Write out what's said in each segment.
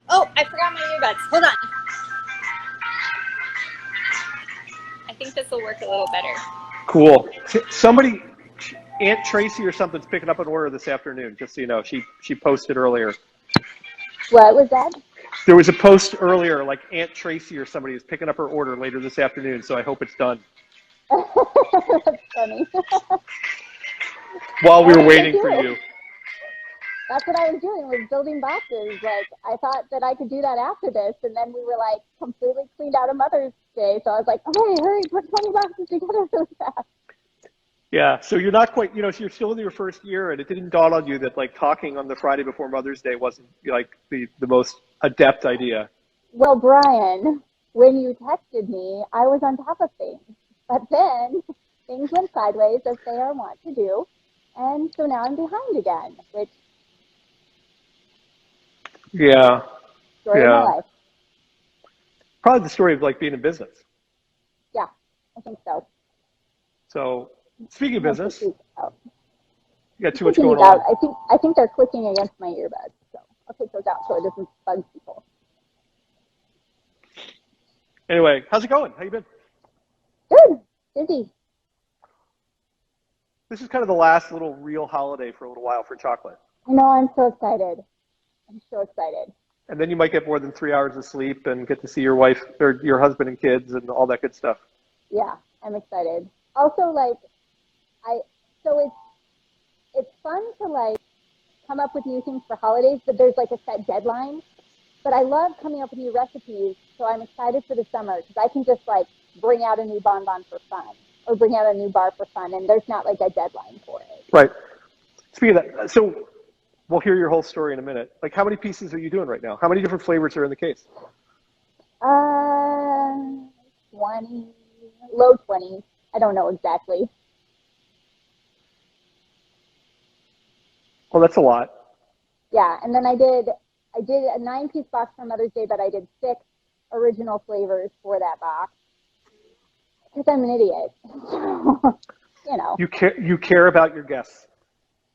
Oh, I forgot my earbuds. Hold on. I think this will work a little better. Cool. Somebody, Aunt Tracy or something's picking up an order this afternoon, just so you know. She posted earlier. What was that? There was a post earlier, like Aunt Tracy or somebody is picking up her order later this afternoon, so I hope it's done. That's funny. While we were I waiting think for so you. too. That's what I was doing, was building boxes. Like, I thought that I could do that after this, and then we were like completely cleaned out of Mother's Day. So I was like, okay, hurry, put 20 boxes together really fast. Yeah, so you're not quite, so you're still in your first year, and it didn't dawn on you that like talking on the Friday before Mother's Day wasn't like the most adept idea. Well, Brian, when you texted me, I was on top of things. But then things went sideways, as they are wont to do. And so now I'm behind again, which, Yeah, story of my yeah. life. Probably the story of like being in business. Yeah, I think so. So speaking of I'm gonna business, take these out. you got too much Taking going these out. on. I think they're clicking against my earbuds. So I'll take those out so it doesn't bug people. Anyway, how's it going? How you been? Good. Busy. This is kind of the last little real holiday for a little while for chocolate. I know, I'm so excited. I'm so excited. And then you might get more than 3 hours of sleep and get to see your wife or your husband and kids and all that good stuff. Yeah, I'm excited. Also, like, I so it's fun to like come up with new things for holidays, but there's like a set deadline. But I love coming up with new recipes, so I'm excited for the summer because I can just like bring out a new bonbon for fun or bring out a new bar for fun, and there's not like a deadline for it. Right. Speaking of that, so we'll hear your whole story in a minute. Like, how many pieces are you doing right now? How many different flavors are in the case? 20, low 20s. I don't know exactly. Well, that's a lot. Yeah, and then I did a 9-piece box for Mother's Day, but I did 6 original flavors for that box because I'm an idiot. you know, You care about your guests.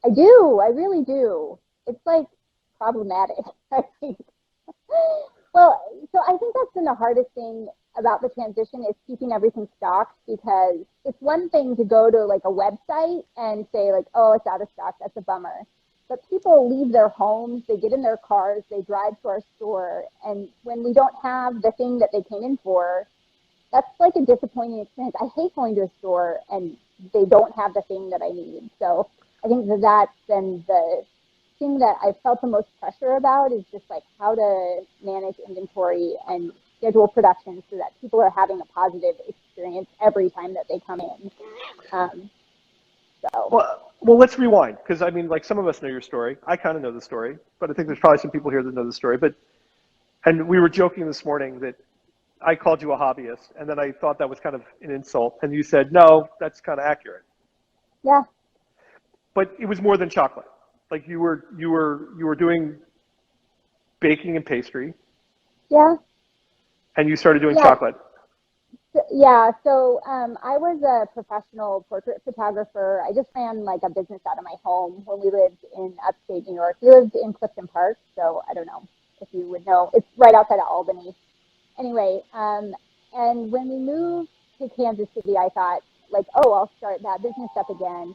I do. I really do. It's like problematic, I think. Well, so I think that's been the hardest thing about the transition is keeping everything stocked because it's one thing to go to like a website and say like, oh, it's out of stock. That's a bummer. But people leave their homes, they get in their cars, they drive to our store, and when we don't have the thing that they came in for, that's like a disappointing experience. I hate going to a store and they don't have the thing that I need. So I think that that's been the thing that I felt the most pressure about is just like how to manage inventory and schedule production so that people are having a positive experience every time that they come in. Um, so Well, let's rewind because I mean, like some of us know your story. I kind of know the story, but I think there's probably some people here that know the story. And we were joking this morning that I called you a hobbyist, and then I thought that was kind of an insult, and you said no, that's kind of accurate. yeah, But it was more than chocolate. Like you were doing baking and pastry, yeah, and you started doing yeah. chocolate. Yeah, so I was a professional portrait photographer. I just ran like a business out of my home when we lived in upstate New York. We lived in Clifton Park, so I don't know if you would know. It's right outside of Albany. Anyway, and when we moved to Kansas City, I thought like, oh, I'll start that business up again.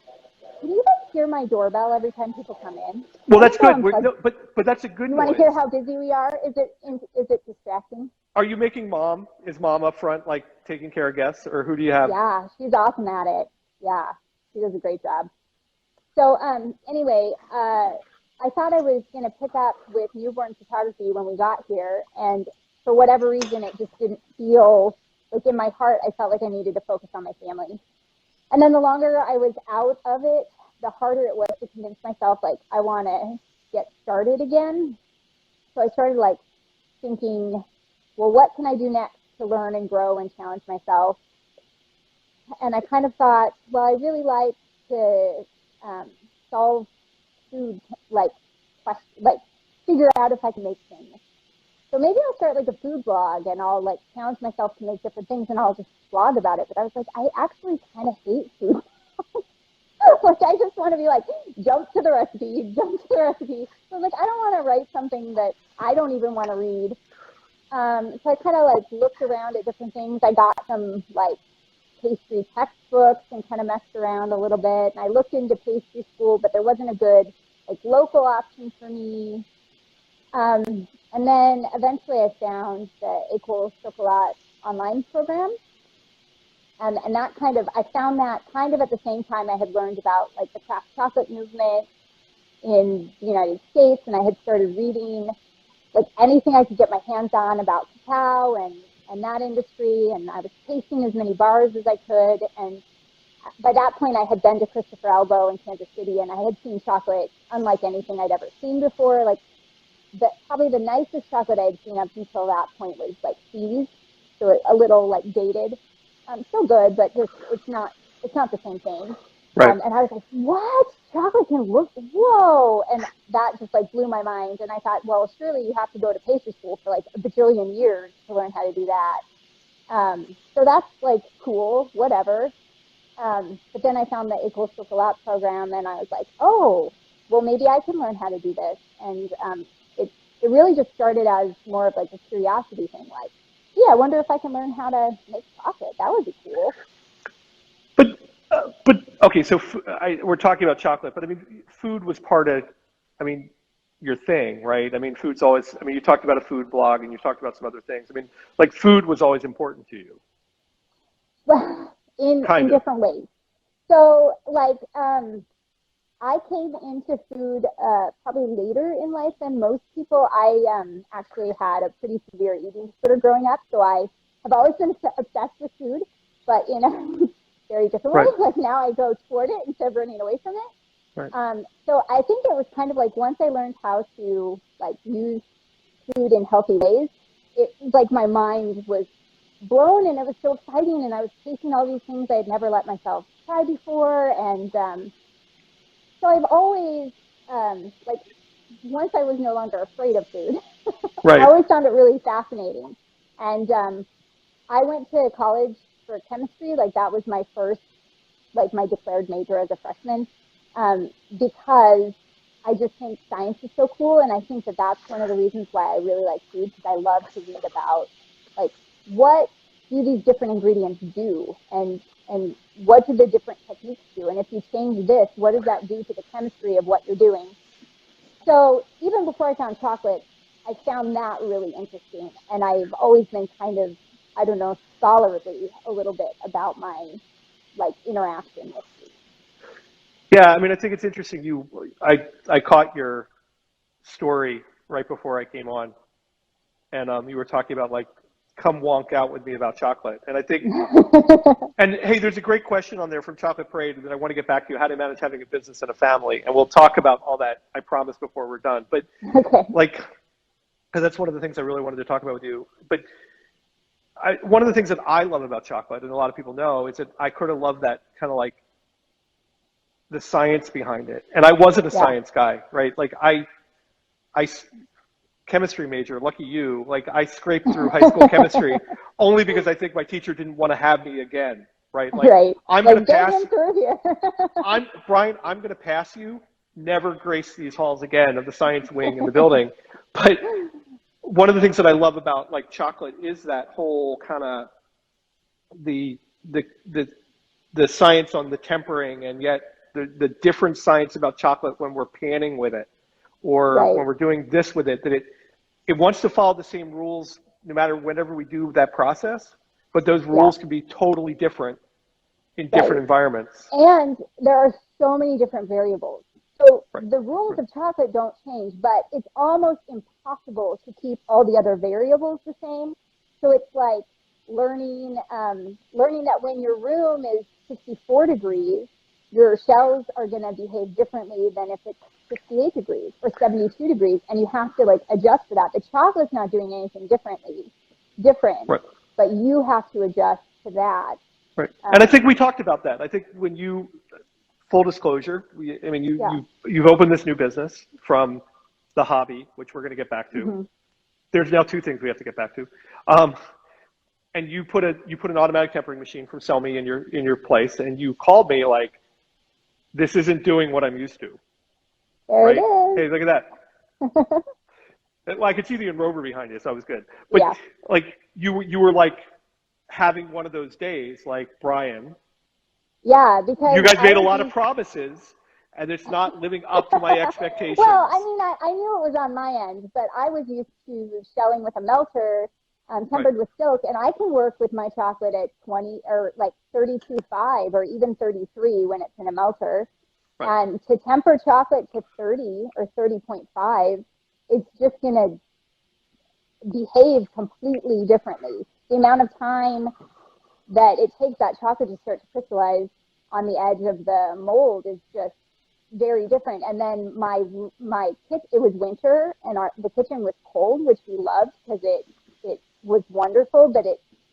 Can you guys hear my doorbell every time people come in? Well, I that's didn't know good. unplugged. No, but that's a good You want to hear noise. how busy we are? Is it distracting? Are you making mom? Is mom up front, like taking care of guests, or who do you have? Yeah, she's awesome at it. Yeah, she does a great job. So anyway, I thought I was going to pick up with newborn photography when we got here, and for whatever reason, it just didn't feel like in my heart. I felt like I needed to focus on my family. And then the longer I was out of it, the harder it was to convince myself like I want to get started again. So I started like thinking, well, what can I do next to learn and grow and challenge myself? And I kind of thought, well, I really like to um, solve food, like like figure out if I can make things. So maybe I'll start like a food blog and I'll like challenge myself to make different things and I'll just blog about it. But I was like, I actually kind of hate food. Like, I just want to be like, jump to the recipe, jump to the recipe. So like, I don't want to write something that I don't even want to read. So I kind of like looked around at different things. I got some like pastry textbooks and kind of messed around a little bit. And I looked into pastry school, but there wasn't a good like local option for me. And then eventually I found the École Chocolat online program. And that kind of, I found that kind of at the same time I had learned about like the craft chocolate movement in the United States, and I had started reading like anything I could get my hands on about cacao and that industry, and I was tasting as many bars as I could. And by that point I had been to Christopher Elbow in Kansas City, and I had seen chocolate unlike anything I'd ever seen before. Like probably the nicest chocolate I'd seen up until that point was like C's, so a little like dated. Still good, but just it's not the same thing. Right. And I was like, what? Chocolate can look, whoa. And that just like blew my mind. And I thought, well, surely you have to go to pastry school for like a bajillion years to learn how to do that. So that's like cool, whatever. But then I found the École Chocolat program, and I was like, oh, well, maybe I can learn how to do this. And it really just started as more of like a curiosity thing, like, yeah, I wonder if I can learn how to make chocolate. That would be cool. But okay, so we're talking about chocolate, but I mean, food was part of, I mean, your thing, right? I mean, food's always, I mean, you talked about a food blog and you talked about some other things. I mean, like food was always important to you. Well, in different ways. So like, I came into food probably later in life than most people. I actually had a pretty severe eating disorder growing up, so I have always been obsessed with food, but in a very different way. Right. Like now I go toward it instead of running away from it. Right. So I think it was kind of like once I learned how to like use food in healthy ways, it like my mind was blown, and it was so exciting, and I was tasting all these things I had never let myself try before, and so I've always, like, once I was no longer afraid of food, right. I always found it really fascinating. And I went to college for chemistry. Like, that was my first, like, my declared major as a freshman, because I just think science is so cool. And I think that that's one of the reasons why I really like food, because I love to read about, like, what do these different ingredients do? And what do the different techniques do? And if you change this, what does that do to the chemistry of what you're doing? So even before I found chocolate, I found that really interesting. And I've always been kind of, I don't know, scholarly a little bit about my like interaction with food. Yeah, I mean, I think it's interesting. I caught your story right before I came on, and you were talking about like, come wonk out with me about chocolate. And I think, and hey, there's a great question on there from Chocolate Parade that I want to get back to, how to manage having a business and a family. And we'll talk about all that, I promise, before we're done. But like, because that's one of the things I really wanted to talk about with you. But one of the things that I love about chocolate, and a lot of people know, is that I kind of love that kind of like the science behind it. And I wasn't a science guy, right? Like I chemistry major, lucky you, like I scraped through high school chemistry only because I think my teacher didn't want to have me again, right? Like, right. I'm going to pass. Brian, I'm going to pass you, never grace these halls again of the science wing in the building. But one of the things that I love about like chocolate is that whole kind of the science on the tempering, and yet the different science about chocolate when we're panning with it, or when we're doing this with it, that it wants to follow the same rules no matter whenever we do that process, but those rules can be totally different in different environments. And there are so many different variables. So the rules of chocolate don't change, but it's almost impossible to keep all the other variables the same. So it's like learning that when your room is 64 degrees, your shells are going to behave differently than if it's 68 degrees or 72 degrees, and you have to like adjust to that. The chocolate's not doing anything different, but you have to adjust to that. Right. And I think we talked about that. I think when you, full disclosure, you've opened this new business from the hobby, which we're going to get back to. Mm-hmm. There's now two things we have to get back to. And you put an automatic tempering machine from Sell Me in your place, and you called me like, this isn't doing what I'm used to. There Right? it is. Hey, look at that. Well, I could see the enrober behind you, so that was good. But Yeah. like you were like having one of those days, like Brian. Yeah, because You guys I made a would lot be of promises, and it's not living up to my expectations. well, I mean, I knew it was on my end, but I was used to shelling with a melter, tempered with silk, and I can work with my chocolate at 20 or like 32.5 or even 33 when it's in a melter. Right. And to temper chocolate to 30 or 30.5, it's just going to behave completely differently. The amount of time that it takes that chocolate to start to crystallize on the edge of the mold is just very different. And then it was winter and the kitchen was cold, which we loved because it was wonderful, but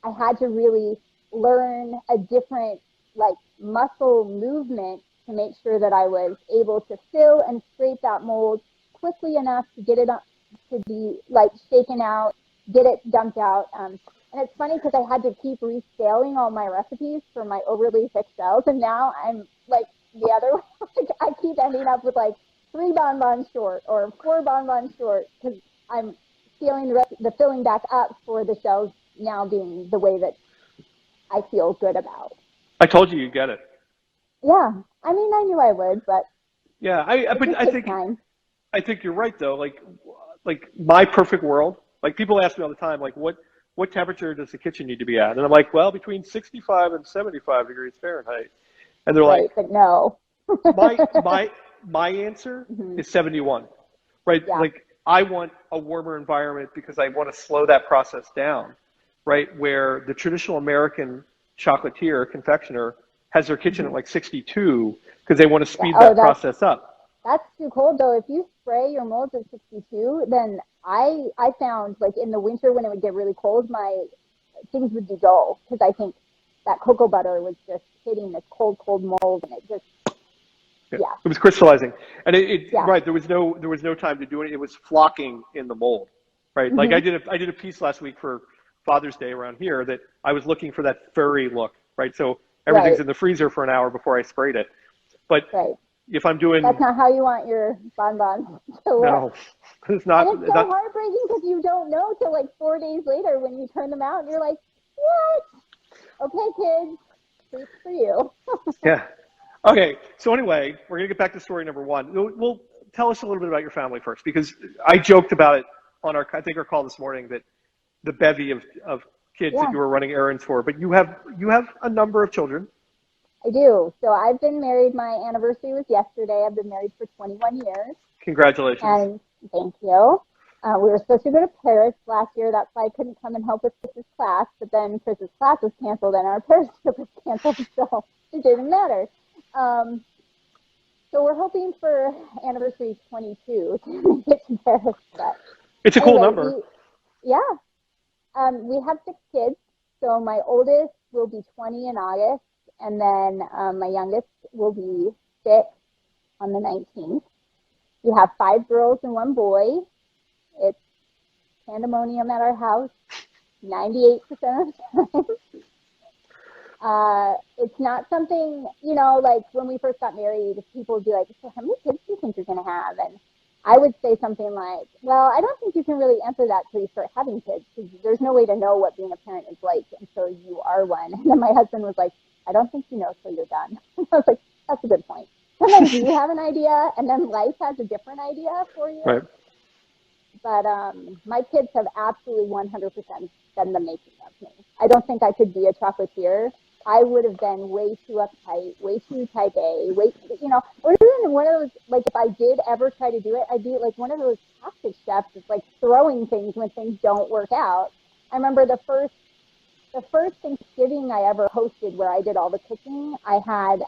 I had to really learn a different like muscle movement to make sure that I was able to fill and scrape that mold quickly enough to get it up to be like shaken out, get it dumped out. And it's funny because I had to keep rescaling all my recipes for my overly thick shells, and now I'm like the other way. Like, I keep ending up with like 3 bonbons short or 4 bonbons short because I'm feeling the filling back up for the shells now being the way that I feel good about. I told you get it. Yeah, I mean, I knew I would, but Yeah, it but just takes time. I think you're right though. Like my perfect world. Like people ask me all the time, like what temperature does the kitchen need to be at? And I'm like, well, between 65 and 75 degrees Fahrenheit. And they're Right, like, but no. my answer is 71. Right? Yeah. Like I want a warmer environment because I want to slow that process down. Right? Where the traditional American chocolatier, confectioner has their kitchen at like 62 because they want to speed that process up. That's too cold though. If you spray your molds at 62, then I found like in the winter when it would get really cold, my things would dissolve because I think that cocoa butter was just hitting this cold mold, and it just yeah. It was crystallizing, and Yeah. right. There was no time to do it. It was flocking in the mold, right? Like I did a piece last week for Father's Day around here that I was looking for that furry look, right? So everything's in the freezer for an hour before I sprayed it. But if I'm doing, that's not how you want your bonbons to look. No, it's not. And it's so heartbreaking because you don't know till like 4 days later when you turn them out, and you're like, what? Okay, kids, treats for you. Yeah. Okay. So anyway, we're gonna get back to story number 1. We'll tell us a little bit about your family first, because I joked about it on our call this morning, that the bevy of kids that you were running errands for, but you have a number of children. I do. So I've been married. My anniversary was yesterday. I've been married for 21 years. Congratulations. And thank you. We were supposed to go to Paris last year. That's why I couldn't come and help with Chris's class. But then Chris's class was canceled and our Paris trip was canceled, so it didn't matter. So we're hoping for anniversary 22 to get to Paris. But it's a cool number. We have 6 kids. So my oldest will be 20 in August. And then my youngest will be 6 on the 19th. We have 5 girls and 1 boy. It's pandemonium at our house 98% of the time. It's not something, like when we first got married, people would be like, so how many kids do you think you're going to have? And I would say something like, well, I don't think you can really answer that until you start having kids, because there's no way to know what being a parent is like until you are one. And then my husband was like, I don't think you know till you're done. I was like, that's a good point. Sometimes you have an idea, and then life has a different idea for you. Right. But my kids have absolutely 100% been the making of me. I don't think I could be a chocolatier. I would have been way too uptight, way too type A, or even one of those, like if I did ever try to do it, I'd be like one of those toxic chefs that's like throwing things when things don't work out. I remember the first Thanksgiving I ever hosted, where I did all the cooking, I had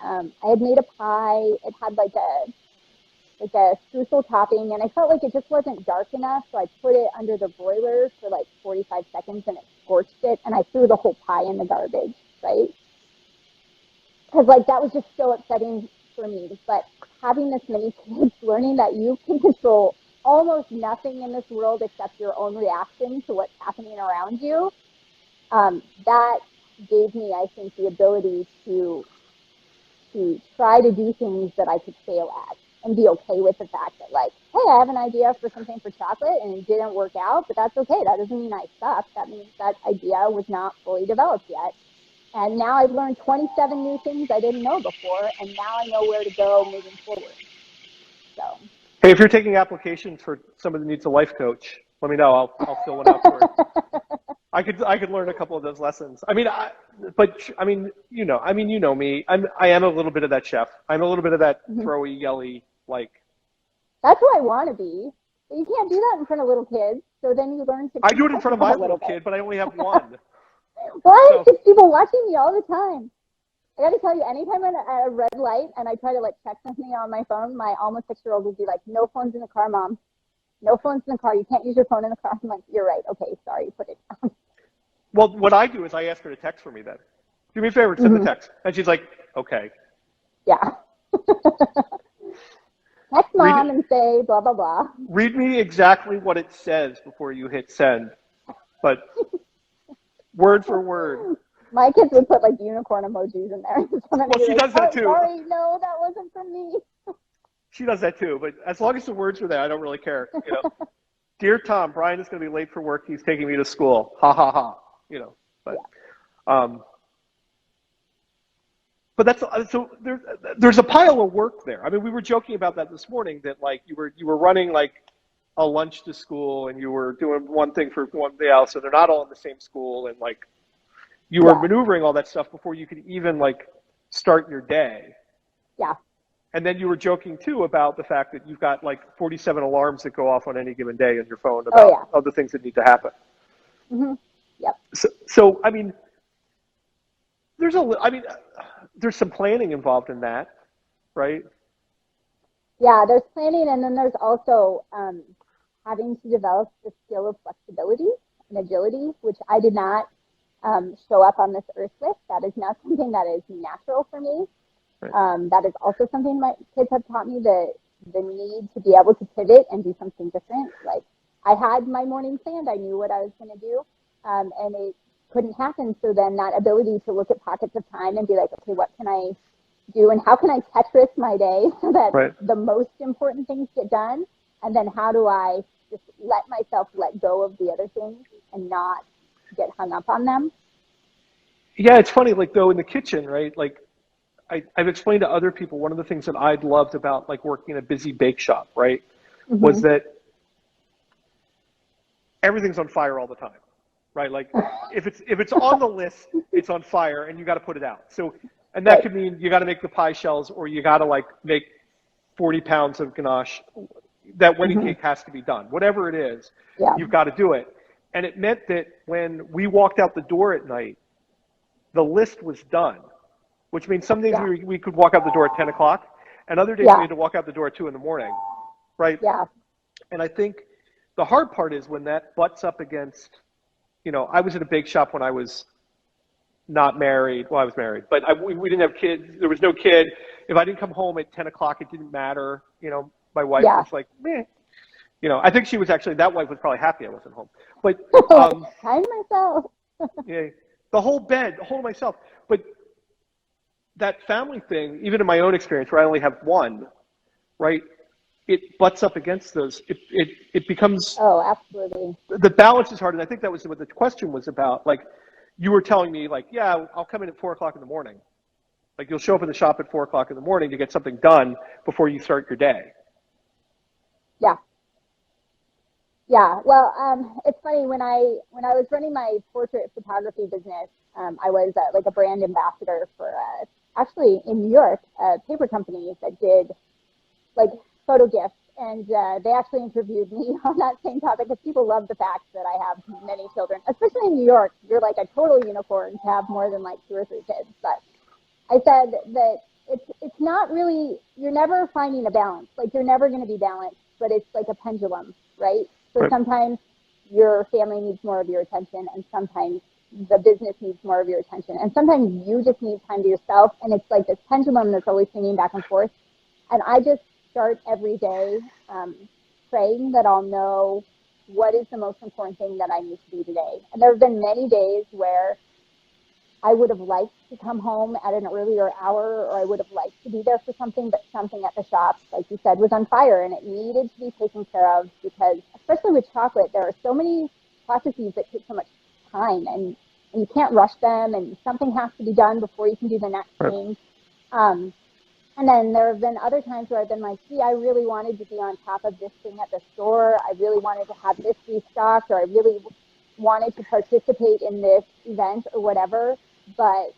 made a pie. It had like a streusel topping, and I felt like it just wasn't dark enough, so I put it under the broiler for like 45 seconds, and it scorched it, and I threw the whole pie in the garbage, right? Because like that was just so upsetting for me. But having this many kids, learning that you can control almost nothing in this world except your own reaction to what's happening around you, that gave me, I think, the ability to to try to do things that I could fail at and be okay with the fact that, like, hey, I have an idea for something for chocolate and it didn't work out, but that's okay. That doesn't mean I suck. That means that idea was not fully developed yet. And now I've learned 27 new things I didn't know before, and now I know where to go moving forward. So. Hey, if you're taking applications for somebody that needs a life coach, let me know. I'll fill one out for you. I could learn a couple of those lessons. I mean, you know me. I am a little bit of that chef. I'm a little bit of that throwy, yelly, like. That's who I want to be. But you can't do that in front of little kids. So then you learn to. I do it in front of my little kid, but I only have one. Well, I have 6 people watching me all the time. I got to tell you, anytime I'm at a red light and I try to, like, check something on my phone, my almost 6-year-old will be like, "No phones in the car, Mom. No phones in the car. You can't use your phone in the car." I'm like, "You're right. Okay, sorry. Put it down." Well, what I do is I ask her to text for me then. Do me a favor, send the text. And she's like, okay. Yeah. Text Mom and say blah, blah, blah. Read me exactly what it says before you hit send. But word for word. My kids would put, like, unicorn emojis in there. Well, she does that too. Sorry, no, that wasn't from me. She does that too. But as long as the words are there, I don't really care. You know, Dear Tom, Brian is going to be late for work. He's taking me to school. Ha, ha, ha. You know, but, but that's, so there's a pile of work there. I mean, we were joking about that this morning, that, like, you were running, like, a lunch to school and you were doing one thing for one day else, so they're not all in the same school, and, like, you were maneuvering all that stuff before you could even, like, start your day. Yeah. And then you were joking too about the fact that you've got, like, 47 alarms that go off on any given day on your phone about other things that need to happen. Mm-hmm. Yep. So I mean, there's some planning involved in that, right? Yeah, there's planning, and then there's also having to develop the skill of flexibility and agility, which I did not show up on this earth with. That is not something that is natural for me. Right. That is also something my kids have taught me, the need to be able to pivot and do something different. Like, I had my morning planned. I knew what I was going to do, and it couldn't happen. So then that ability to look at pockets of time and be like, okay, what can I do, and how can I Tetris my day so that the most important things get done, and then how do I just let myself let go of the other things and not get hung up on them. Yeah, it's funny, like, though, in the kitchen, right, like, I've explained to other people, one of the things that I'd loved about, like, working in a busy bake shop, right, was that everything's on fire all the time, right? Like, if it's on the list, it's on fire, and you got to put it out. So, and that could mean you got to make the pie shells, or you got to, like, make 40 pounds of ganache. That wedding cake has to be done. Whatever it is, you've got to do it. And it meant that when we walked out the door at night, the list was done, which means some days we could walk out the door at 10 o'clock, and other days we had to walk out the door at 2 in the morning, right? Yeah. And I think the hard part is when that butts up against, you know, I was at a bake shop when I was not married. Well, I was married, but we didn't have kids. There was no kid. If I didn't come home at 10 o'clock, it didn't matter. You know, my wife was like, meh. You know, I think she was actually, that wife was probably happy I wasn't home. But time myself. Yeah, the whole myself. But that family thing, even in my own experience, where I only have one, right? It butts up against those. It becomes. Oh, absolutely. The balance is hard, and I think that was what the question was about. Like, you were telling me, like, yeah, I'll come in at 4 o'clock in the morning. Like, you'll show up at the shop at 4 o'clock in the morning to get something done before you start your day. Yeah. Yeah. Well, it's funny, when I was running my portrait photography business, I was like a brand ambassador for actually in New York, a paper company that did like photo gifts, and they actually interviewed me on that same topic, because people love the fact that I have many children, especially in New York. You're like a total unicorn to have more than like 2 or 3 kids. But I said that it's not really, you're never finding a balance. Like, you're never going to be balanced, but it's like a pendulum, right? So sometimes your family needs more of your attention, and sometimes the business needs more of your attention, and sometimes you just need time to yourself. And it's like this pendulum that's always swinging back and forth. And I just start every day praying that I'll know what is the most important thing that I need to do today. And there have been many days where I would have liked to come home at an earlier hour, or I would have liked to be there for something, but something at the shop, like you said, was on fire and it needed to be taken care of because, especially with chocolate, there are so many processes that take so much time and you can't rush them and something has to be done before you can do the next thing. And then there have been other times where I've been like, gee, I really wanted to be on top of this thing at the store. I really wanted to have this restocked, or I really wanted to participate in this event or whatever, but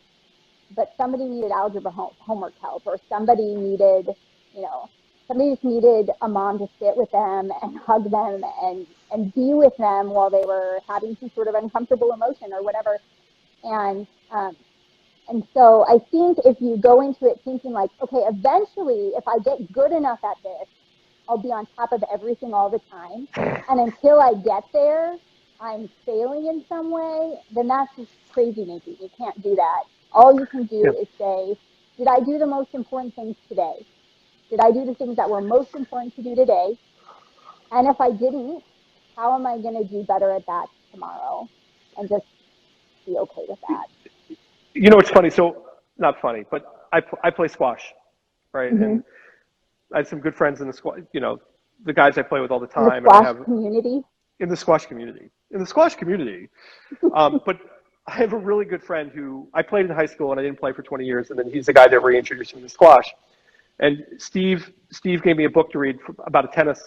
somebody needed algebra homework help, or somebody needed, somebody just needed a mom to sit with them and hug them and be with them while they were having some sort of uncomfortable emotion or whatever. And so I think if you go into it thinking like, okay, eventually, if I get good enough at this, I'll be on top of everything all the time. And until I get there, I'm failing in some way, then that's just crazy making. You can't do that. All you can do is say, did I do the most important things today? Did I do the things that were most important to do today? And if I didn't, how am I going to do better at that tomorrow? And just be okay with that. You know, it's funny. So not funny, but I play squash, right? Mm-hmm. And I have some good friends in the squash, the guys I play with all the time. In the squash community? In the squash community. In the squash community. But I have a really good friend who I played in high school and I didn't play for 20 years. And then he's the guy that reintroduced me to squash. And Steve gave me a book to read about a tennis.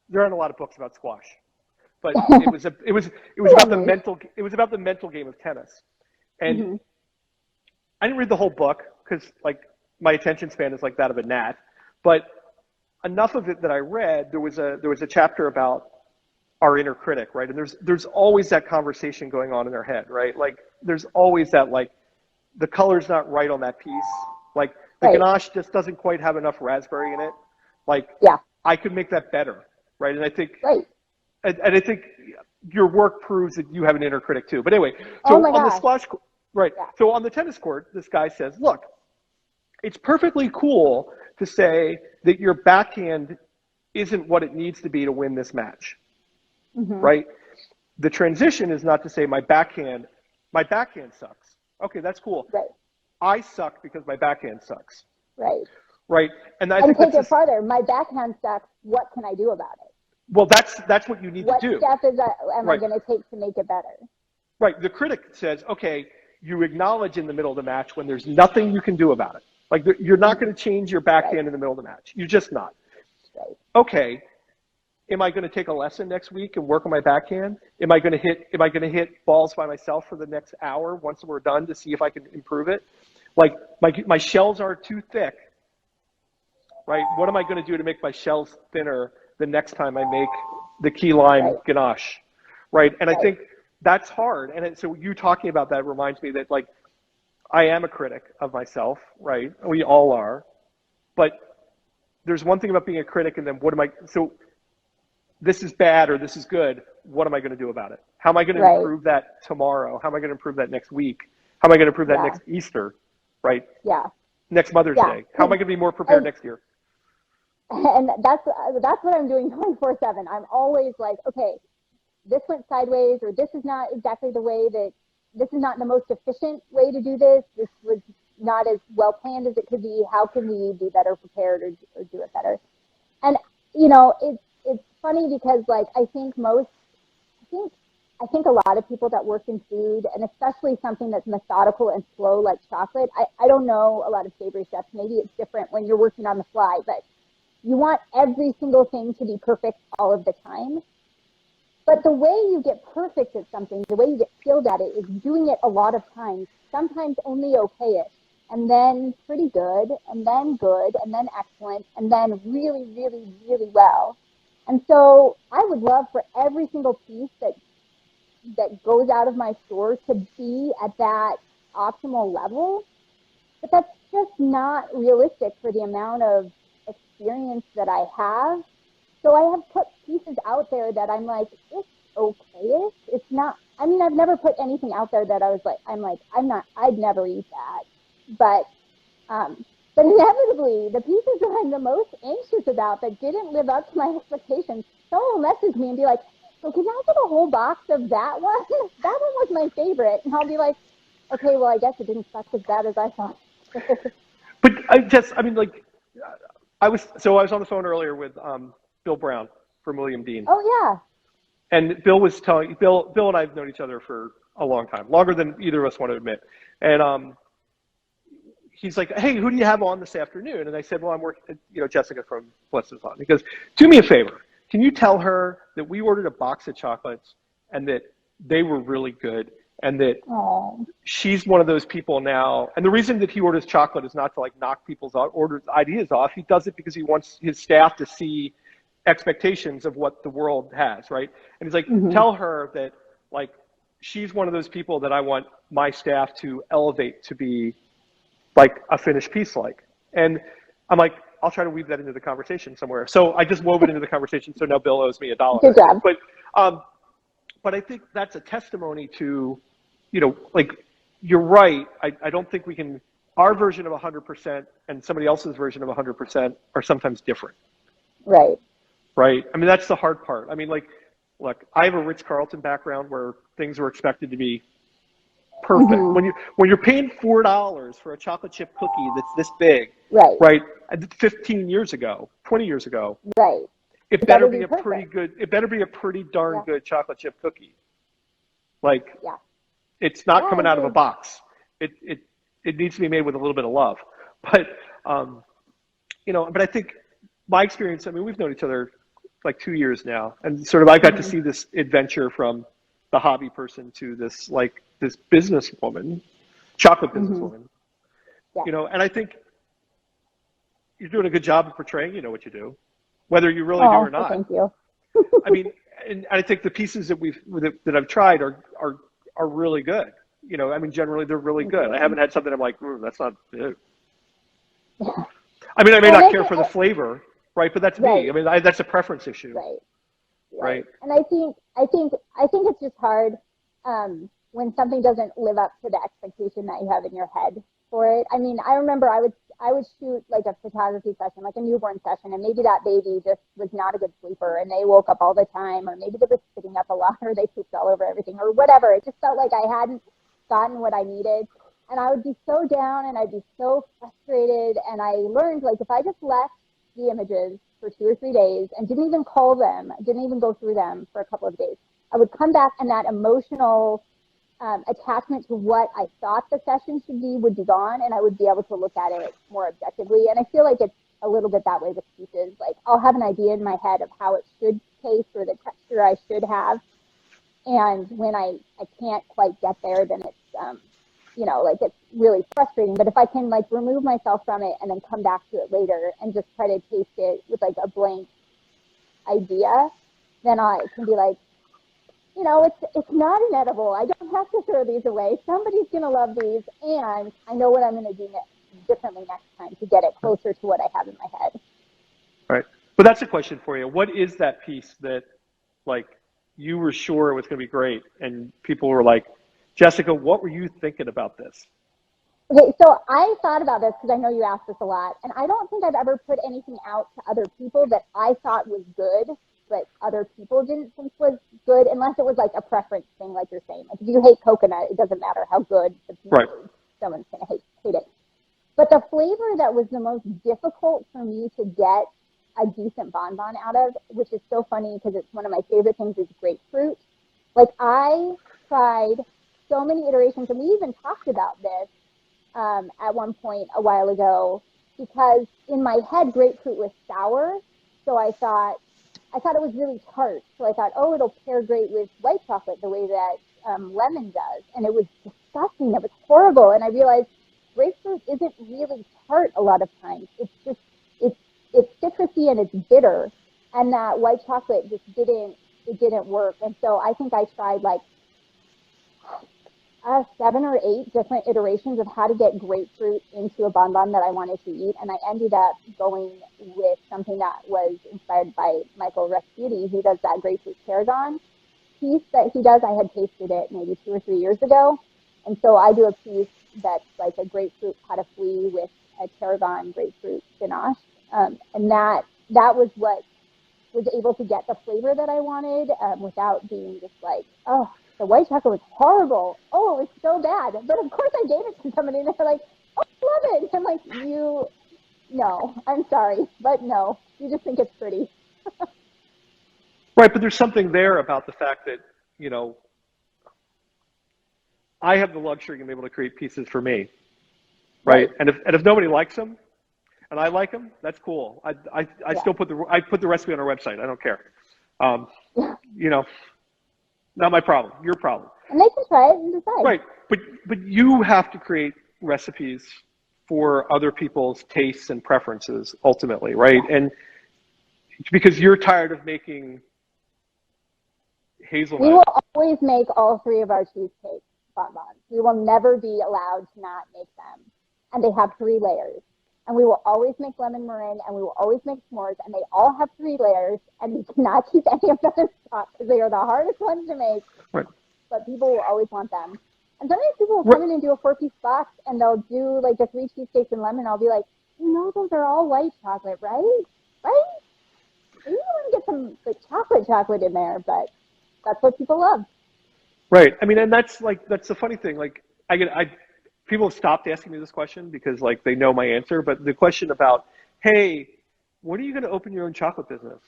There aren't a lot of books about squash, but it was about the mental game of tennis. And I didn't read the whole book because my attention span is like that of a gnat, but enough of it that I read, there was a chapter about our inner critic, right? And there's always that conversation going on in our head, right? Like there's always that, the color's not right on that piece. Like the ganache just doesn't quite have enough raspberry in it. I could make that better, right? And I think, and I think your work proves that you have an inner critic too. But anyway, so on the squash, so on the tennis court, this guy says, look, it's perfectly cool to say that your backhand isn't what it needs to be to win this match, right? The transition is not to say my backhand sucks. Okay, that's cool. Right. I suck because my backhand sucks. Right. Right. And I think take it farther. My backhand sucks. What can I do about it? Well, that's what you need to do. What step am I going to take to make it better? Right. The critic says, okay, you acknowledge in the middle of the match when there's nothing you can do about it. Like you're not going to change your backhand in the middle of the match. You're just not. Right. Okay. Am I going to take a lesson next week and work on my backhand? Am I going to hit balls by myself for the next hour once we're done to see if I can improve it? Like my shells are too thick, right? What am I going to do to make my shells thinner the next time I make the key lime ganache, right? And I think that's hard. And so you talking about that reminds me that I am a critic of myself, right? We all are. But there's one thing about being a critic and then so this is bad or this is good. What am I going to do about it? How am I going to improve that tomorrow? How am I going to improve that next week? How am I going to improve that next Easter, right? Yeah. Next Mother's Day. How am I going to be more prepared next year? And that's what I'm doing 24/7. I'm always like, okay, this went sideways, or this is not exactly this is not the most efficient way to do this. This was not as well planned as it could be. How can we be better prepared or do it better? And it's funny because I think a lot of people that work in food, and especially something that's methodical and slow like chocolate, I don't know a lot of savory chefs. Maybe it's different when you're working on the fly, but you want every single thing to be perfect all of the time. But the way you get perfect at something, the way you get skilled at it, is doing it a lot of times, sometimes only okay-ish, and then pretty good, and then excellent, and then really, really, really well. And so I would love for every single piece that goes out of my store to be at that optimal level, but that's just not realistic for the amount of experience that I have. So I have put pieces out there that I'm like, it's okay-ish. It's not, I've never put anything out there that I'd never eat that. But inevitably, the pieces that I'm the most anxious about that didn't live up to my expectations, someone will message me and be like, so can I get a whole box of that one? That one was my favorite. And I'll be like, okay, well, I guess it didn't suck as bad as I thought. But I mean, like, I was on the phone earlier with Bill Brown from William Dean, Oh, yeah. and Bill and I have known each other for a long time, longer than either of us want to admit. And he's like, "Hey, who do you have on this afternoon?" And I said, "Well, I'm working, Jessica from Bliss is on." He goes, "Do me a favor. Can you tell her that we ordered a box of chocolates and that they were really good, and that Oh, she's one of those people now." And the reason that he orders chocolate is not to like knock people's ideas off. He does it because he wants his staff to see expectations of what the world has, right? And he's like, "Tell her that like she's one of those people that I want my staff to elevate to be like a finished piece like." And I'm like, I'll try to weave that into the conversation somewhere. So I just wove it into the conversation. So now Bill owes me $1. good job. But I think that's a testimony to, like, you're right. I don't think we can, our version of 100% and somebody else's version of 100% are sometimes different. Right. Right. I mean, that's the hard part. I mean, like, look, I have a Ritz-Carlton background where things were expected to be perfect. When you're paying $4 for a chocolate chip cookie that's this big, right? 15 years ago, 20 years ago, right? It better be a pretty good. It better be a pretty darn good chocolate chip cookie. Like, it's not coming out of a box. It needs to be made with a little bit of love. But but I think my experience. I mean, we've known each other like 2 years now, and sort of I got to see this adventure from the hobby person to this businesswoman, chocolate businesswoman. And I think you're doing a good job of portraying, what you do, whether you really do or not. Thank you. I mean, and I think the pieces that I've tried are really good. I mean, generally they're really good. I haven't had something I'm like, that's not good. I mean, I may not care for the flavor, right? But that's me. I mean, that's a preference issue. Right. And I think it's just hard when something doesn't live up to the expectation that you have in your head for it. I mean, I remember I would shoot like a photography session, like a newborn session, and maybe that baby just was not a good sleeper and they woke up all the time, or maybe they were sitting up a lot, or they pooped all over everything, or whatever. It just felt like I hadn't gotten what I needed. And I would be so down and I'd be so frustrated. And I learned, like, if I just left the images for 2 or 3 days and didn't even call them, didn't even go through them for a couple of days, I would come back and that emotional attachment to what I thought the session should be would be gone, and I would be able to look at it more objectively. And I feel like it's a little bit that way with pieces. Like, I'll have an idea in my head of how it should taste or the texture I should have. And when I can't quite get there, then it's, like, it's really frustrating. But if I can, like, remove myself from it and then come back to it later and just try to taste it with, like, a blank idea, then I can be like, it's not inedible. I don't have to throw these away. Somebody's going to love these, and I know what I'm going to do differently next time to get it closer to what I have in my head. Right. But that's a question for you. What is that piece that, like, you were sure it was going to be great, and people were like, Jessica, what were you thinking about this? Okay, so I thought about this because I know you asked this a lot, and I don't think I've ever put anything out to other people that I thought was good, but other people didn't think was good, unless it was like a preference thing, like you're saying. Like, if you hate coconut, it doesn't matter how good the piece is. Someone's going to hate it. But the flavor that was the most difficult for me to get a decent bonbon out of, which is so funny because it's one of my favorite things, is grapefruit. Like, I tried so many iterations, and we even talked about this at one point a while ago, because in my head, grapefruit was sour, so I thought it was really tart. So I thought, it'll pair great with white chocolate the way that lemon does. And it was disgusting. It was horrible. And I realized grapefruit isn't really tart a lot of times. It's just, it's citrusy and it's bitter. And that white chocolate just didn't work. And so I think I tried like 7 or 8 different iterations of how to get grapefruit into a bonbon that I wanted to eat. And I ended up going with something that was inspired by Michael Rasputi, who does that grapefruit tarragon piece that he does. I had tasted it maybe 2 or 3 years ago. And so I do a piece that's like a grapefruit pot of fouille with a tarragon grapefruit ganache. And that was what was able to get the flavor that I wanted without being just like, the white chocolate was horrible. Oh, it was so bad. But of course I gave it to somebody and they're like, oh, I love it. And I'm like, no, I'm sorry, but no, you just think it's pretty. Right, but there's something there about the fact that, I have the luxury of being able to create pieces for me, right? And if nobody likes them, and I like them, that's cool. I still put the recipe on our website. I don't care. Not my problem. Your problem. And they can try it and decide. Right, but you have to create recipes for other people's tastes and preferences ultimately, right? And because you're tired of making hazelnut. We will always make all 3 of our cheesecake bonbons. We will never be allowed to not make them. And they have 3 layers. And we will always make lemon meringue, and we will always make s'mores, and they all have 3 layers, and we cannot keep any of them in stock because they are the hardest ones to make. Right. But people will always want them. And sometimes people will come in and do a 4-piece box, and they'll do like the 3 cheesecakes and lemon. I'll be like, those are all white chocolate, right? Right? You want to get some chocolate in there, but that's what people love. Right. I mean, and that's the funny thing. Like, people have stopped asking me this question because like they know my answer. But the question about, hey, when are you going to open your own chocolate business?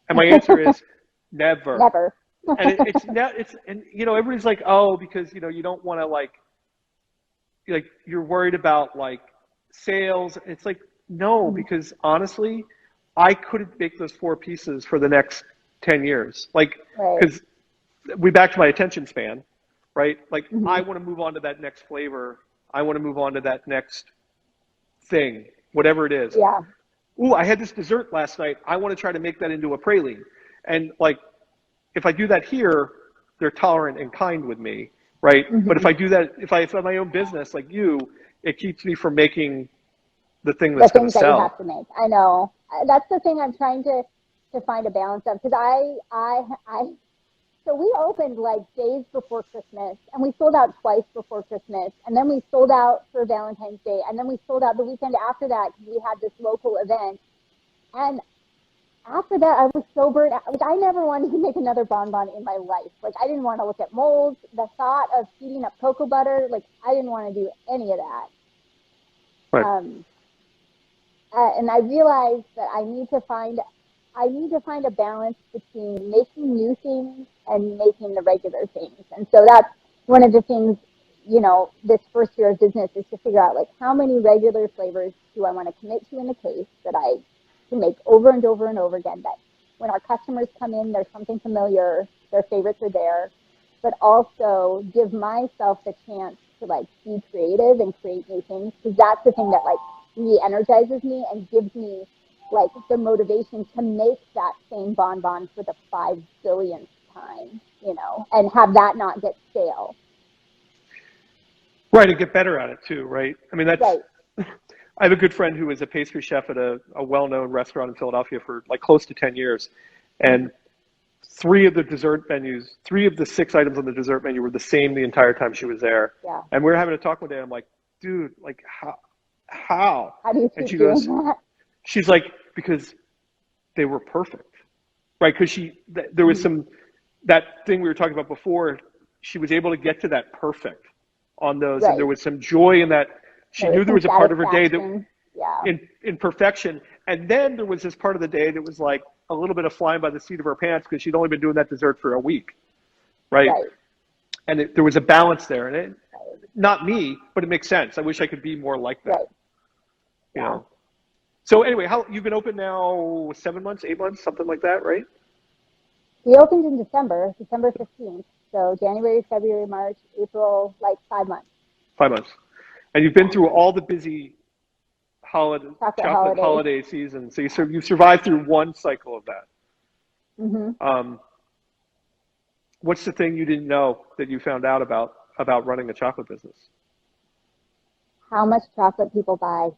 And my answer is never. Never. And everybody's like, oh, because you don't want to like you're worried about like sales. It's like no, because honestly, I couldn't make those 4 pieces for the next 10 years. Like, because we back to my attention span, right? Like, I want to move on to that next flavor. I want to move on to that next thing, whatever it is. Yeah. Ooh, I had this dessert last night. I want to try to make that into a praline. And like, if I do that here, they're tolerant and kind with me, right? But if I do that, if I have my own business like you, it keeps me from making the thing that's going to sell. The things that you have to make. I know. That's the thing I'm trying to find a balance of, because so we opened like days before Christmas, and we sold out twice before Christmas, and then we sold out for Valentine's Day, and then we sold out the weekend after that because we had this local event. And after that, I was so burnt out. Like, I never wanted to make another bonbon in my life. Like, I didn't want to look at molds. The thought of heating up cocoa butter, like, I didn't want to do any of that. Right. And I realized that I need to find a balance between making new things and making the regular things. And so that's one of the things, this first year of business is to figure out, like, how many regular flavors do I want to commit to in the case that I can make over and over and over again, that when our customers come in, there's something familiar, their favorites are there, but also give myself the chance to, like, be creative and create new things, because that's the thing that, like, re-energizes me and gives me like the motivation to make that same bonbon for the 5 billionth time, and have that not get stale. Right, and get better at it too, right? I mean, that's right. I have a good friend who was a pastry chef at a well-known restaurant in Philadelphia for like close to 10 years, and 3 of the 6 items on the dessert menu were the same the entire time she was there. Yeah. And we were having a talk one day. I'm like, dude, like how? How do you and keep doing that? She's like, because they were perfect, right? Because there was that thing we were talking about before. She was able to get to that perfect on those, and there was some joy in that. She knew there was a part of her day that in perfection, and then there was this part of the day that was like a little bit of flying by the seat of her pants because she'd only been doing that dessert for a week, right? And there was a balance there, and not me, but it makes sense. I wish I could be more like that. You know. So anyway, how you've been open now 7 months, 8 months, something like that, right? We opened in December 15th. So January, February, March, April, like 5 months. 5 months. And you've been through all the busy chocolate holiday season. So you've survived through one cycle of that. Mm-hmm. What's the thing you didn't know that you found out about running a chocolate business? How much chocolate people buy.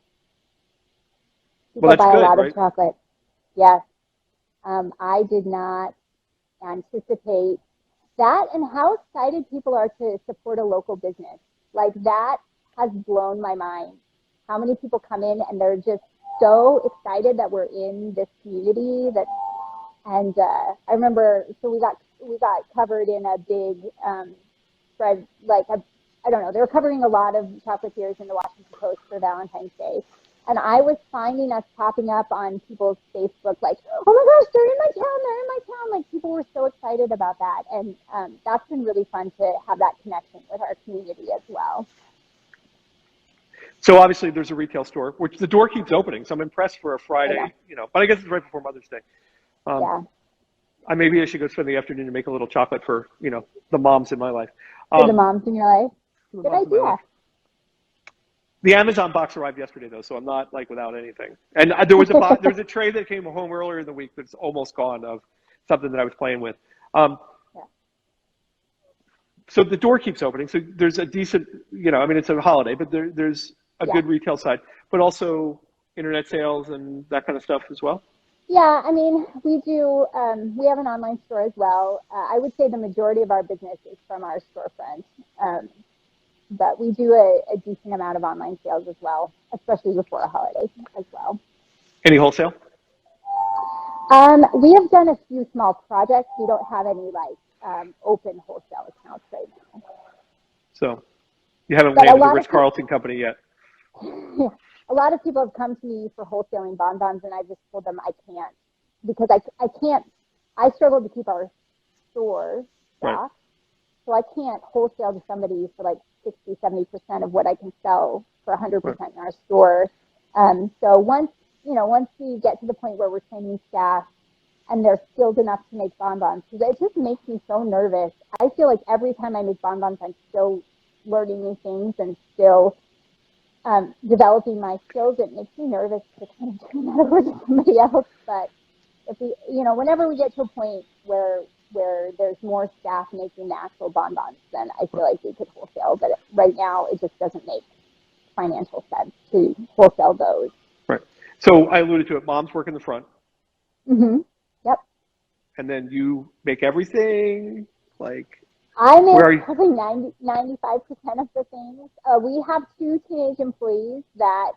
People buy a lot of chocolate. Yes. I did not anticipate that, and how excited people are to support a local business. Like, that has blown my mind. How many people come in and they're just so excited that we're in this community. I remember, so we we got covered in a big spread, like I don't know, they were covering a lot of chocolatiers in the Washington Post for Valentine's Day. And I was finding us popping up on people's Facebook like, oh my gosh, they're in my town, they're in my town. Like people were so excited about that. And that's been really fun to have that connection with our community as well. So obviously there's a retail store, which the door keeps opening. So I'm impressed for a Friday, but I guess it's right before Mother's Day. Yeah. Maybe I should go spend the afternoon and make a little chocolate for, the moms in my life. For the moms in your life. Good idea. The Amazon box arrived yesterday, though, so I'm not like without anything. And there was a tray that came home earlier in the week that's almost gone of something that I was playing with. So the door keeps opening. So there's a decent, it's a holiday, but there's a good retail side, but also internet sales and that kind of stuff as well. Yeah, I mean, we do. We have an online store as well. I would say the majority of our business is from our storefront. But we do a decent amount of online sales as well, especially before a holiday as well. Any wholesale? We have done a few small projects. We don't have any open wholesale accounts right now. So you haven't landed the Ritz-Carlton company yet? A lot of people have come to me for wholesaling bonbons, and I just told them I can't because I can't. I struggle to keep our store stocked, right. So I can't wholesale to somebody for like 60-70% of what I can sell for 100% in our store. So once we get to the point where we're training staff and they're skilled enough to make bonbons, because it just makes me so nervous. I feel like every time I make bonbons, I'm still learning new things and still developing my skills. It makes me nervous to kind of turn that over to somebody else. But if we, whenever we get to a point where there's more staff making the actual bonbons, then I feel like we could wholesale. But right now, it just doesn't make financial sense to wholesale those. Right. So I alluded to it. Moms work in the front. Mm-hmm. Yep. And then you make everything like. I make probably 95% of the things. We have 2 teenage employees that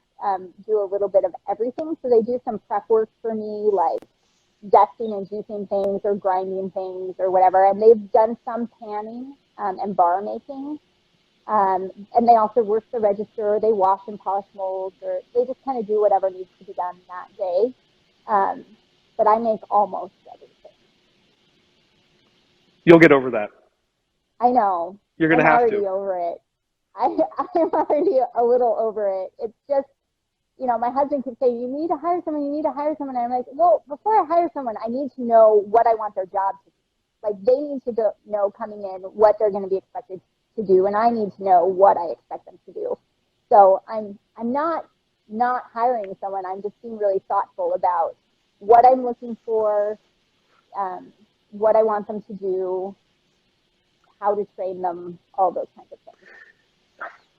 do a little bit of everything. So they do some prep work for me, like dusting and juicing things or grinding things or whatever. And they've done some panning and bar making. And they also work the register. They wash and polish molds, or they just kind of do whatever needs to be done that day. But I make almost everything. You'll get over that. I know. You're going to have to. I'm already over it. I'm already a little over it. It's just, my husband could say, you need to hire someone, you need to hire someone. And I'm like, well, before I hire someone, I need to know what I want their job to be. Like, they need to know coming in what they're going to be expected to do, and I need to know what I expect them to do. So I'm not hiring someone. I'm just being really thoughtful about what I'm looking for, what I want them to do, how to train them, all those kinds of things.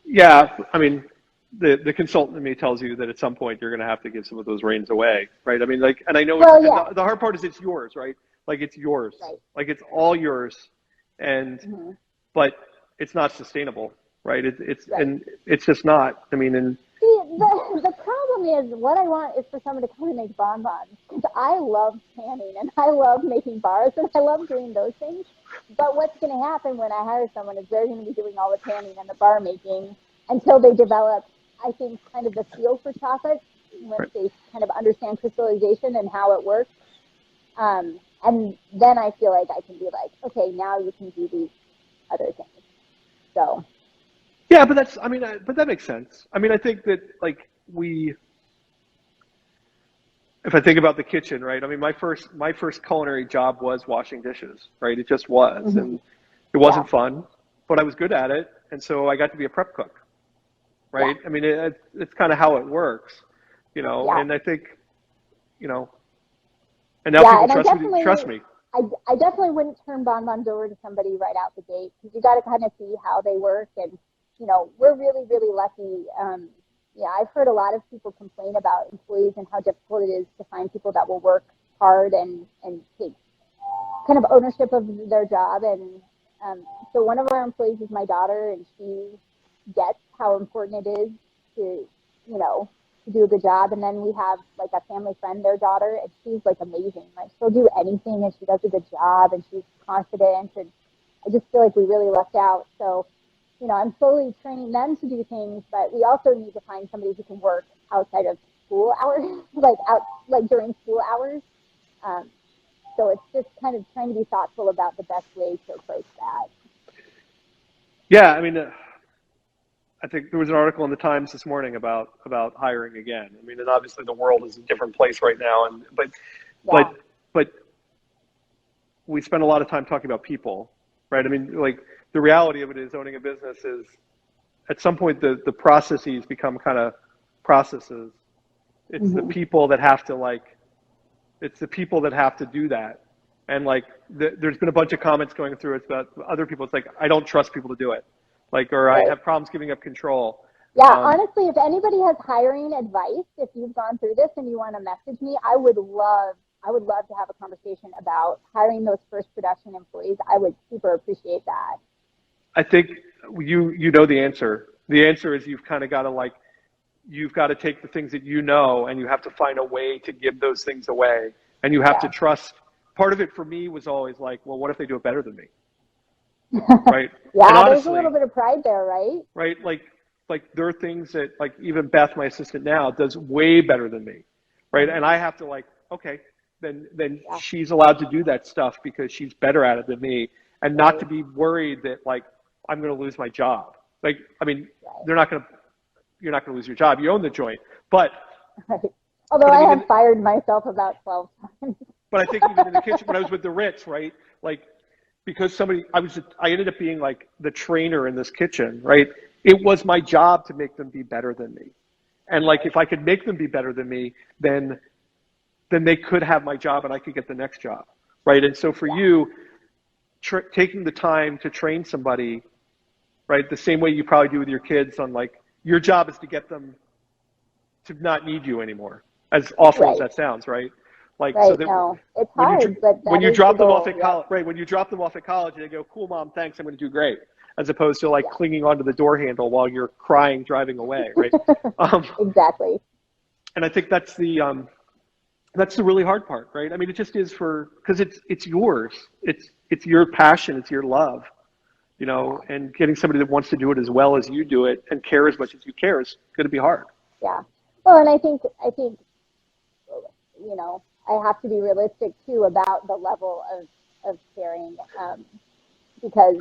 Yeah, I mean, the consultant in me tells you that at some point you're going to have to give some of those reins away, right? I mean, and I know the hard part is it's yours, right? Like, it's yours. Right. Like, it's all yours, and but it's not sustainable, right? And it's just not. I mean, and see, the problem is what I want is for someone to come and make bonbons, because I love canning and I love making bars and I love doing those things. But what's going to happen when I hire someone is they're going to be doing all the canning and the bar making until they develop, I think, kind of the feel for chocolate, once they kind of understand crystallization and how it works. And then I feel like I can be like, okay, now you can do these other things. So. Yeah, but but that makes sense. I mean, I think that if I think about the kitchen, right? I mean, my first culinary job was washing dishes, right? It just was, and it wasn't fun, but I was good at it, and so I got to be a prep cook, right? Yeah. I mean, it's kind of how it works, and I think, and now people trust me. I definitely wouldn't turn bonbons over to somebody right out the gate, because you got to kind of see how they work, and we're really, really lucky. I've heard a lot of people complain about employees and how difficult it is to find people that will work hard and take kind of ownership of their job. And so one of our employees is my daughter, and she gets how important it is to to do a good job. And then we have like a family friend, their daughter, and she's like amazing. Like she'll do anything and she does a good job and she's confident. And I just feel like we really lucked out. So, I'm slowly training them to do things, but we also need to find somebody who can work outside of school hours, like during school hours. So it's just kind of trying to be thoughtful about the best way to approach that. Yeah, I mean, I think there was an article in the Times this morning about hiring again. I mean, and obviously the world is a different place right now, but we spend a lot of time talking about people, right? I mean, like the reality of it is owning a business is at some point the processes become kind of processes. It's the people that have to it's the people that have to do that. And there's been a bunch of comments going through it about other people. It's like, I don't trust people to do it. Or I have problems giving up control. Yeah, honestly, if anybody has hiring advice, if you've gone through this and you want to message me, I would love to have a conversation about hiring those first production employees. I would super appreciate that. I think you know the answer. The answer is you've kind of got to you've got to take the things that you know and you have to find a way to give those things away. And you have to trust. Part of it for me was always well, what if they do it better than me? Right? Yeah, honestly, there's a little bit of pride there, right? Right? Like there are things that even Beth, my assistant now, does way better than me. Right? And I have to okay, then she's allowed to do that stuff because she's better at it than me, and not to be worried that I'm going to lose my job. I mean, you're not going to lose your job. You own the joint, but although I have fired myself about 12 times. But I think even in the kitchen, when I was with the Ritz, right? Because I ended up being the trainer in this kitchen, right? It was my job to make them be better than me. And if I could make them be better than me, then they could have my job and I could get the next job, right? And so for you, taking the time to train somebody, right? The same way you probably do with your kids on your job is to get them to not need you anymore, as awful as that sounds, right? So that it's hard, but when you drop them off at college, right? When you drop them off at college, and they go, "Cool, mom, thanks, I'm going to do great," as opposed to clinging onto the door handle while you're crying driving away, right? Exactly. And I think that's the really hard part, right? I mean, it just is because it's yours, it's your passion, it's your love, and getting somebody that wants to do it as well as you do it and care as much as you care is going to be hard. Yeah. Well, and I think I have to be realistic too about the level of caring, because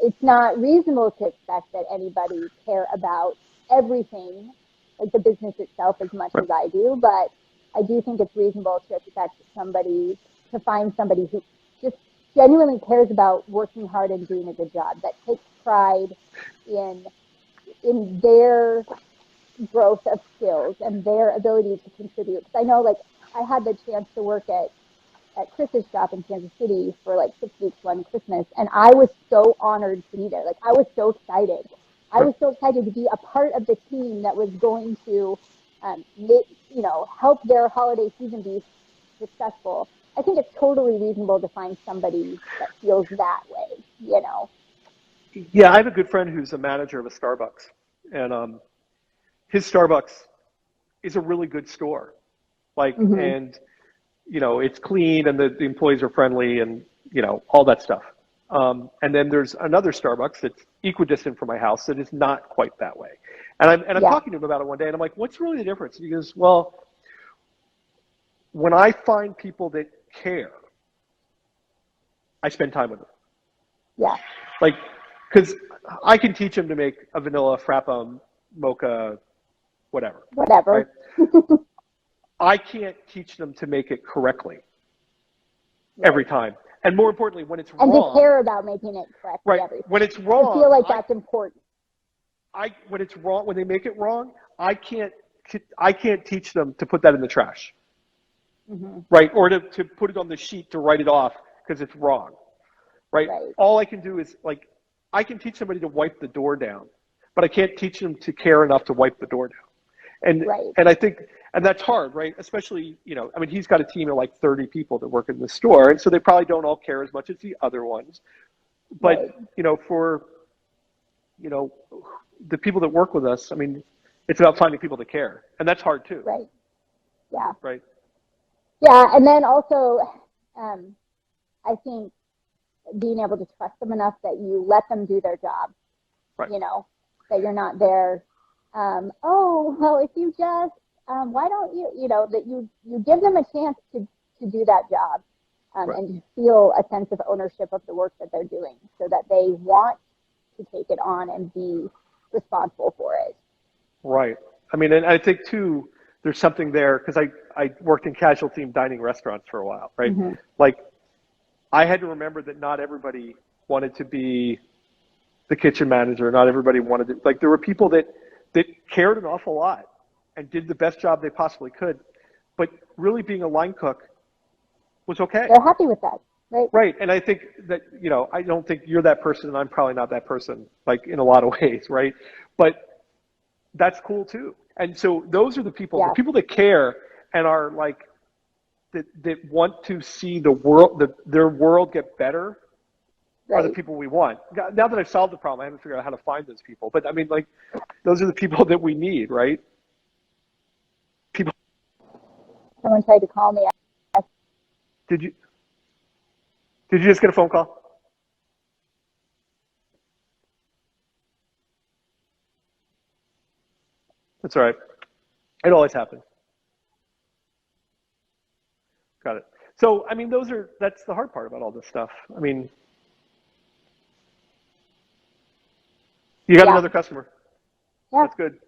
it's not reasonable to expect that anybody care about everything, the business itself, as much as I do. But I do think it's reasonable to expect to find somebody who just genuinely cares about working hard and doing a good job, that takes pride in their growth of skills and their ability to contribute. Because I know, I had the chance to work at Kriss's shop in Kansas City for 6 weeks one Christmas, and I was so honored to be there. I was so excited. I was so excited to be a part of the team that was going to, help their holiday season be successful. I think it's totally reasonable to find somebody that feels that way, Yeah, I have a good friend who's a manager of a Starbucks, and his Starbucks is a really good store. And, it's clean and the employees are friendly and, all that stuff. And then there's another Starbucks that's equidistant from my house that is not quite that way. And I'm talking to him about it one day and I'm like, what's really the difference? He goes, well, when I find people that care, I spend time with them. Yeah. Because I can teach them to make a vanilla frappa, mocha, whatever. Whatever. Right? I can't teach them to make it correctly every time. And more importantly, when it's wrong. And to care about making it correctly every time. When it's wrong. I feel like that's important. When it's wrong, when they make it wrong, I can't teach them to put that in the trash. Right? Or to put it on the sheet to write it off because it's wrong. Right? All I can do is I can teach somebody to wipe the door down, but I can't teach them to care enough to wipe the door down. And I think, and that's hard, right? Especially, he's got a team of 30 people that work in the store. And so they probably don't all care as much as the other ones. But, for, the people that work with us, It's about finding people that care, and that's hard too. Right. Yeah. Right. Yeah, and then also, I think being able to trust them enough that you let them do their job. Right. You know, that you're not there. Oh, well, if you just, why don't you, you know, that you give them a chance to do that job, Right. and to feel a sense of ownership of the work that they're doing, so that they want to take it on and be responsible for it. Right. I mean, and I think too, there's something there, because I worked in casual themed dining restaurants for a while, right? Mm-hmm. Like, I had to remember that not everybody wanted to be the kitchen manager. Not everybody wanted to, like, there were people that cared an awful lot and did the best job they possibly could, but really being a line cook was okay. They're happy with that, right? Right. And I think that, you know, I don't think you're that person, and I'm probably not that person, like, in a lot of ways, right? But that's cool too. And so those are the people that care and are like, that want to see the world, their world get better, are the people we want. Now that I've solved the problem, I haven't figured out how to find those people. But I mean, like, those are the people that we need, right? People. Someone tried to call me. Did you just get a phone call? That's all right. It always happens. Got it. So, I mean, that's the hard part about all this stuff. I mean, you got another customer. Yeah. That's good.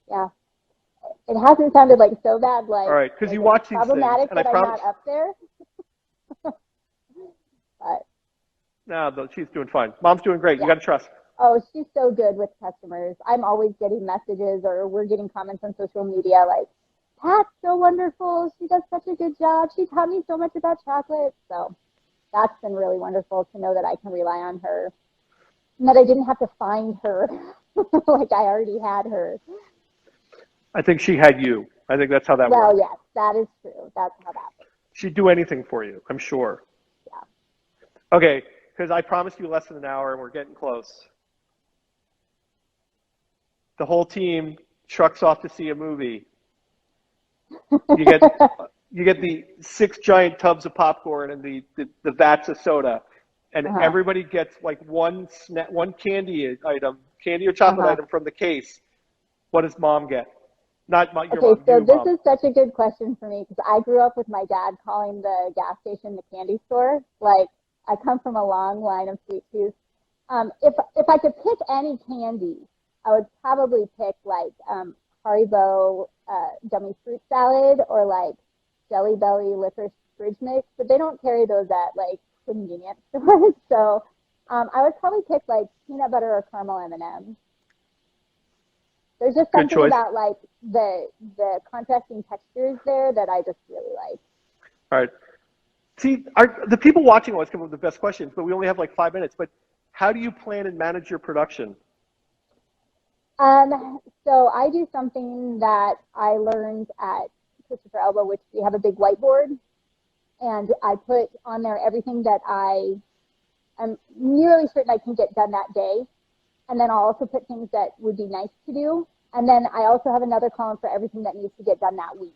Yeah. It hasn't sounded like so bad, like, all right, because you watch these problematic things, and that I'm not up there. But no, she's doing fine. Mom's doing great. You got to trust. Oh, she's so good with customers. I'm always getting messages, or we're getting comments on social media like, Pat's so wonderful. She does such a good job. She taught me so much about chocolate. So that's been really wonderful to know that I can rely on her and that I didn't have to find her like I already had her. I think she had you. I think that's how that works. Well, yes, that is true. That's how that works. She'd do anything for you, I'm sure. Yeah. Okay, because I promised you less than an hour, and we're getting close. The whole team trucks off to see a movie. You get the 6 giant tubs of popcorn and the vats of soda, and everybody gets like one candy or chocolate item from the case. What does mom get? Not your mom. Okay, so this mom. is such a good question for me, because I grew up with my dad calling the gas station the candy store. Like, I come from a long line of sweet tooth. If I could pick any candy, I would probably pick like Haribo gummy fruit salad, or like Jelly Belly licorice fridge mix, but they don't carry those at like convenience stores. So I would probably pick like peanut butter or caramel M&Ms. There's just something about like the contrasting textures there that I just really like. All right. See, the people watching always come up with the best questions, but we only have like 5 minutes. But how do you plan and manage your production? So I do something that I learned at Christopher Elba, which we have a big whiteboard, and I put on there everything that I am nearly certain I can get done that day. And then I'll also put things that would be nice to do. And then I also have another column for everything that needs to get done that week.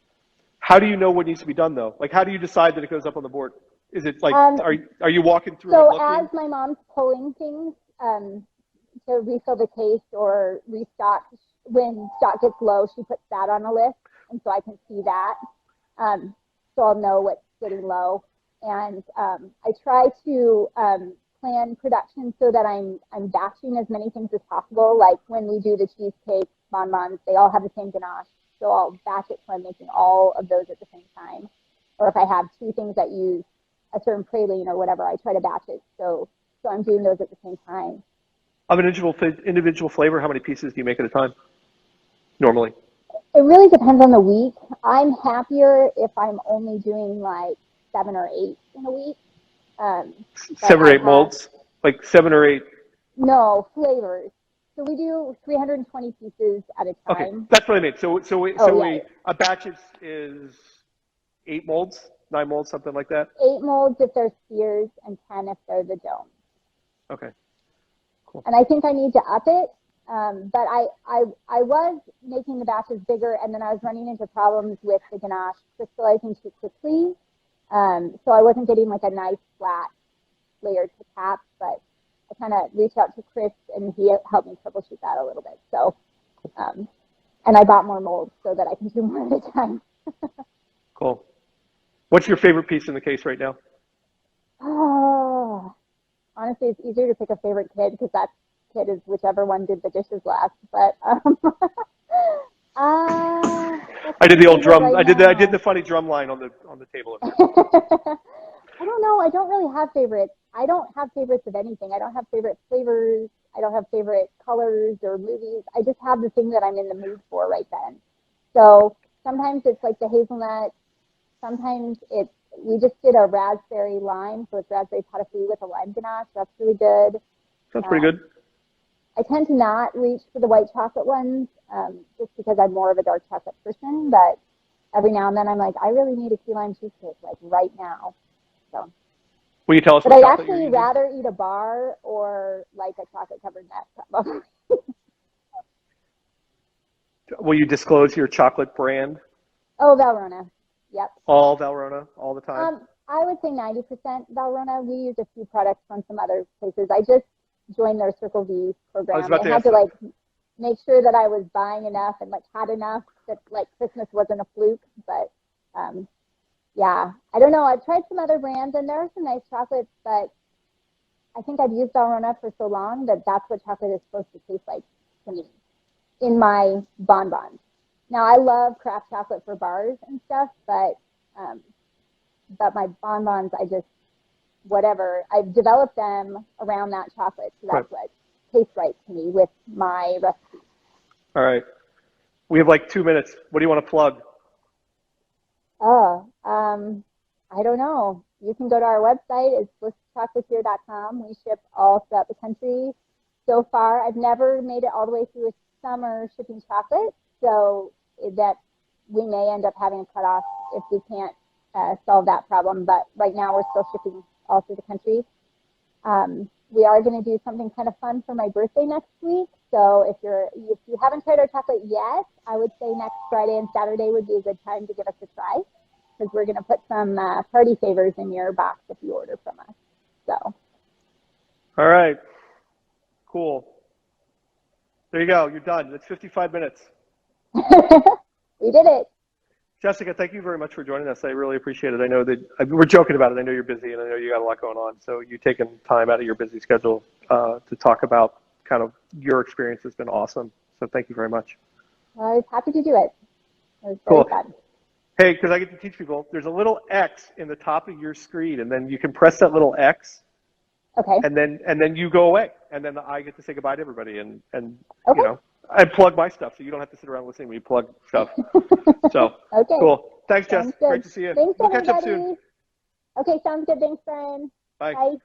How do you know what needs to be done, though? Like, how do you decide that it goes up on the board? Is it like, are you walking through and looking? So as my mom's pulling things to refill the case or restock, when stock gets low, she puts that on a list. And so I can see that. So I'll know what's getting low. And I try to plan production so that I'm batching as many things as possible. Like when we do the cheesecake bonbons, they all have the same ganache. So I'll batch it so I'm making all of those at the same time. Or if I have 2 things that use a certain praline or whatever, I try to batch it. So I'm doing those at the same time. Of an individual flavor, how many pieces do you make at a time, normally? It really depends on the week. I'm happier if I'm only doing like 7 or 8 in a week. 7 or 8 molds? Like 7 or 8? No, flavors. So we do 320 pieces at a time. Okay, that's what I mean. So a batch is 8 molds, 9 molds, something like that? 8 molds if they're spheres and 10 if they're the domes. Okay, cool. And I think I need to up it But I was making the batches bigger, and then I was running into problems with the ganache crystallizing too quickly. So I wasn't getting like a nice flat layer to cap, but I kind of reached out to Kriss, and he helped me troubleshoot that a little bit. So, and I bought more molds so that I can do more at a time. Cool. What's your favorite piece in the case right now? Oh, honestly, it's easier to pick a favorite kid because that kid is whichever one did the dishes last. But I did the old drum. Right, I did the funny drum line on the table. I don't know. I don't really have favorites. I don't have favorites of anything. I don't have favorite flavors. I don't have favorite colors or movies. I just have the thing that I'm in the mood for right then. So sometimes it's like the hazelnut. Sometimes we just did a raspberry lime, so it's raspberry pot de with a lime ganache. That's really good. That's pretty good. I tend to not reach for the white chocolate ones just because I'm more of a dark chocolate person, but every now and then I'm like, I really need a key lime cheesecake, like right now. So. Will you tell us? But I'd actually rather eat a bar or like a chocolate covered nut, probably. Will you disclose your chocolate brand? Oh, Valrhona. Yep. All Valrhona, all the time? I would say 90% Valrhona. We use a few products from some other places. I just joined their Circle V program. I had to like make sure that I was buying enough and like had enough that like Christmas wasn't a fluke. But yeah, I don't know. I've tried some other brands and there are some nice chocolates, but I think I've used Valrhona for so long that that's what chocolate is supposed to taste like to me in my bonbons. Now I love craft chocolate for bars and stuff, but my bonbons, whatever. I've developed them around that chocolate, so that's what tastes right to me with my recipe. All right. We have like 2 minutes. What do you want to plug? Oh, I don't know. You can go to our website. It's blisschocolaatier.com. We ship all throughout the country. So far, I've never made it all the way through a summer shipping chocolate, so that we may end up having a cutoff if we can't solve that problem. But right now, we're still shipping all through the country. We are going to do something kind of fun for my birthday next week. So if you haven't tried our chocolate yet, I would say next Friday and Saturday would be a good time to give us a try, because we're going to put some party favors in your box if you order from us. So. All right. Cool. There you go. You're done. It's 55 minutes. We did it. Jessica, thank you very much for joining us. I really appreciate it. I know that we're joking about it. I know you're busy, and I know you got a lot going on. So you taking time out of your busy schedule to talk about kind of your experience has been awesome. So thank you very much. I was happy to do it. It was very fun. Hey, because I get to teach people, there's a little X in the top of your screen, and then you can press that little X. Okay. And then you go away, and then I get to say goodbye to everybody, and okay. You know, I plug my stuff, so you don't have to sit around listening when you plug stuff. So okay. Cool. Thanks, Jess. Great to see you. Thanks, we'll catch up soon. Okay, sounds good. Thanks, Brian. Bye. Bye.